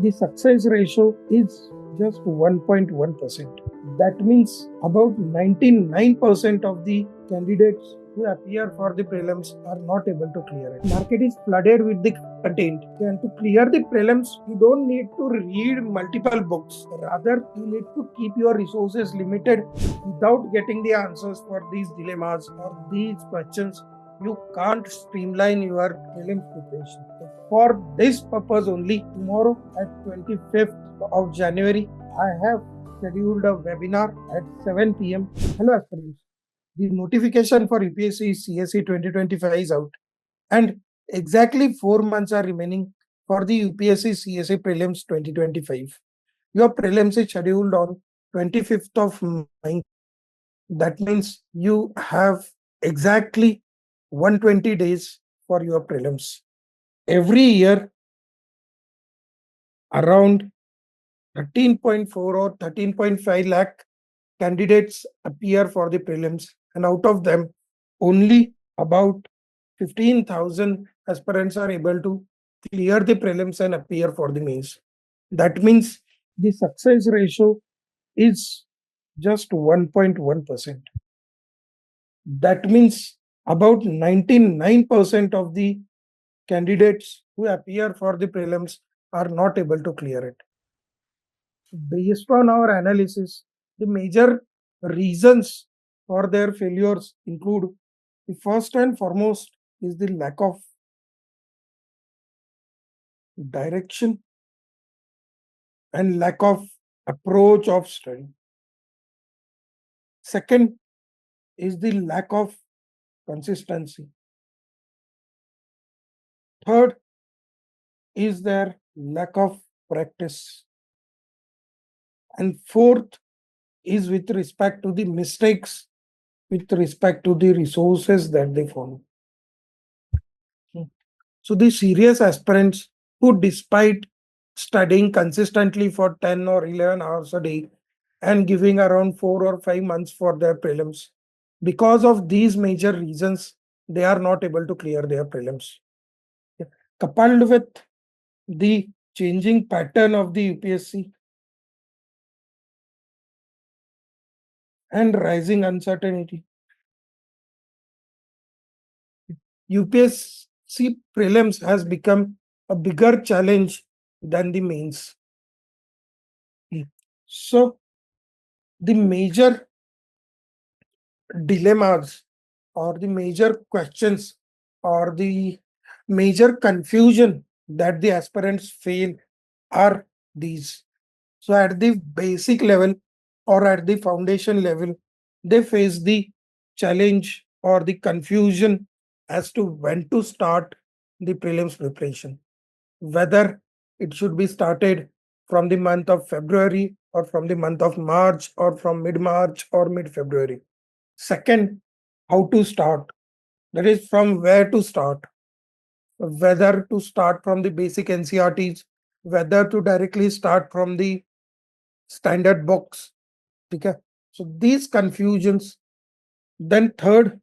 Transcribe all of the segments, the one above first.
the success ratio is just 1.1%. That means about 99% of the candidates who appear for the prelims are not able to clear it. Market is flooded with the content, and to clear the prelims, you don't need to read multiple books. Rather, you need to keep your resources limited without getting the answers for these dilemmas or these questions. You can't streamline your prelims preparation. For this purpose only, tomorrow at 25th of January, I have scheduled a webinar at 7 p.m. Hello aspirants. The notification for UPSC CSE 2025 is out, and exactly 4 months are remaining for the UPSC CSE Prelims 2025. Your prelims is scheduled on 25th of May. That means you have exactly 120 days for your prelims. Every year, around 13.4 or 13.5 lakh candidates appear for the prelims, and out of them, only about 15,000 aspirants are able to clear the prelims and appear for the mains. That means the success ratio is just 1.1%. That means about 99% of the candidates who appear for the prelims are not able to clear it. Based on our analysis, the major reasons for their failures include: the first and foremost is the lack of direction and lack of approach of study. Second is the lack of consistency. Third is their lack of practice. And fourth is with respect to the mistakes, with respect to the resources that they follow. So the serious aspirants who, despite studying consistently for 10 or 11 hours a day and giving around 4 or 5 months for their prelims, because of these major reasons, they are not able to clear their prelims. Coupled with the changing pattern of the UPSC and rising uncertainty, UPSC prelims has become a bigger challenge than the mains. So the major dilemmas or the major questions or the major confusion that the aspirants feel are these. So at the basic level or at the foundation level, they face the challenge or the confusion as to when to start the prelims preparation, whether it should be started from the month of February or from the month of March or from mid-March or mid-February. Second, how to start, that is from where to start, whether to start from the basic NCRTs, whether to directly start from the standard books. Okay, so these confusions. Then third,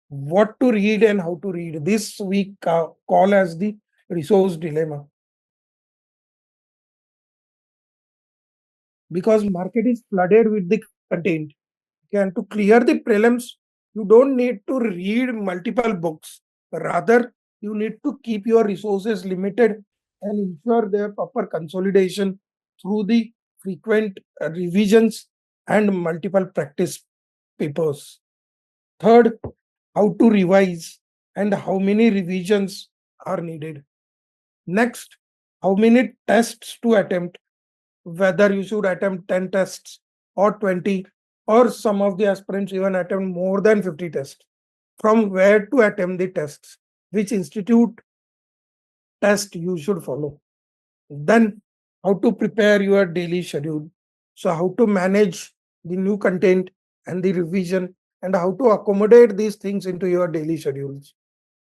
what to read and how to read, this we call as the resource dilemma, because market is flooded with the content. And to clear the prelims, you don't need to read multiple books. Rather, you need to keep your resources limited and ensure their proper consolidation through the frequent revisions and multiple practice papers. Third, how to revise and how many revisions are needed. Next, how many tests to attempt, whether you should attempt 10 tests or 20, or some of the aspirants even attempt more than 50 tests. From where to attempt the tests, which institute test you should follow. Then how to prepare your daily schedule. So how to manage the new content and the revision and how to accommodate these things into your daily schedules.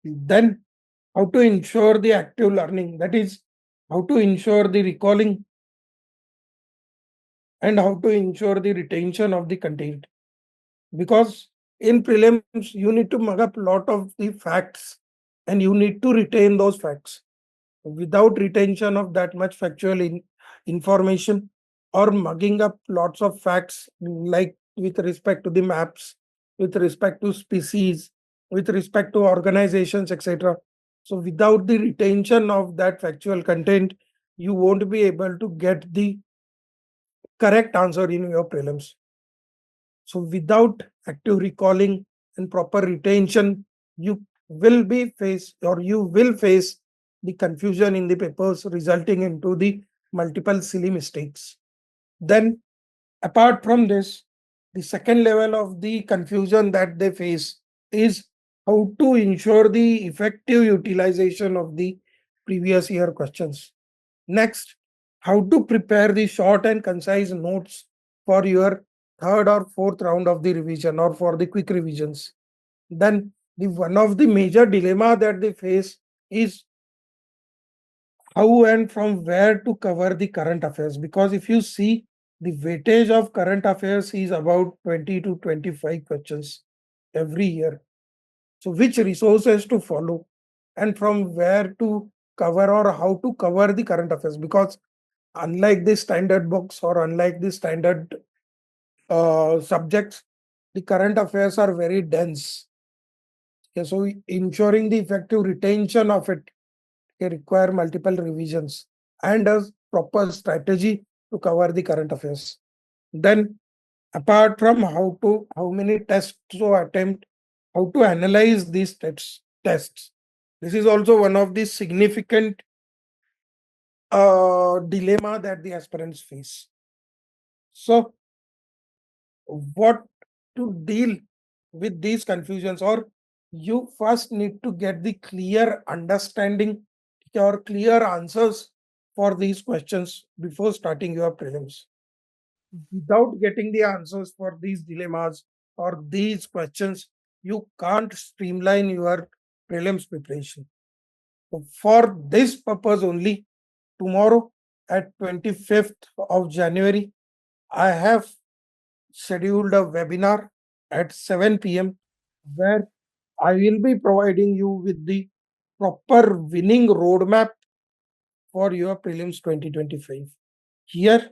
Then how to ensure the active learning, that is how to ensure the recalling and how to ensure the retention of the content. Because in prelims, you need to mug up a lot of the facts and you need to retain those facts. Without retention of that much factual information or mugging up lots of facts, like with respect to the maps, with respect to species, with respect to organizations, etc. So without the retention of that factual content, you won't be able to get the correct answer in your prelims. So without active recalling and proper retention, you will face the confusion in the papers, resulting into the multiple silly mistakes. Then, apart from this, the second level of the confusion that they face is how to ensure the effective utilization of the previous year questions. Next, how to prepare the short and concise notes for your third or fourth round of the revision or for the quick revisions. Then, the one of the major dilemma that they face is how and from where to cover the current affairs, because if you see, the weightage of current affairs is about 20 to 25 questions every year. So which resources to follow and from where to cover or how to cover the current affairs, because unlike the standard books or unlike the standard subjects, the current affairs are very dense. Okay, so ensuring the effective retention of it require multiple revisions and a proper strategy to cover the current affairs. Then, apart from how many tests to attempt, how to analyze these tests. This is also one of the significant dilemma that the aspirants face. So, what to deal with these confusions, or you first need to get the clear understanding or clear answers for these questions before starting your prelims. Without getting the answers for these dilemmas or these questions, you can't streamline your prelims preparation. So for this purpose only, tomorrow at 25th of January, I have scheduled a webinar at 7 p.m. where I will be providing you with the proper winning roadmap for your prelims 2025. Here,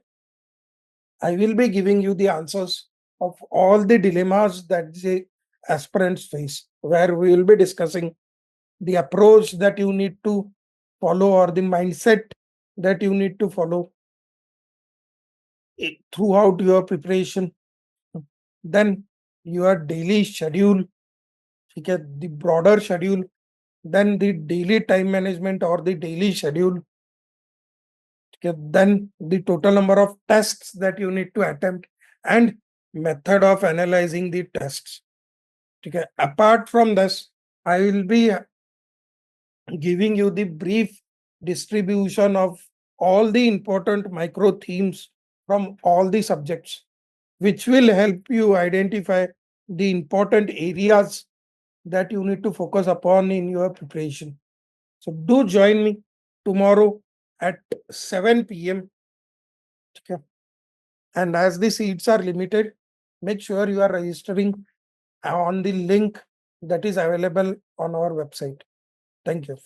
I will be giving you the answers of all the dilemmas that the aspirants face, where we will be discussing the approach that you need to follow or the mindset that you need to follow throughout your preparation. Then your daily schedule, okay, the broader schedule, then the daily time management or the daily schedule, okay, then the total number of tests that you need to attempt and method of analyzing the tests. Okay. Apart from this, I will be giving you the brief distribution of all the important micro themes from all the subjects, which will help you identify the important areas that you need to focus upon in your preparation. So do join me tomorrow at 7 p.m. Okay. And as the seats are limited, make sure you are registering on the link that is available on our website. Thank you.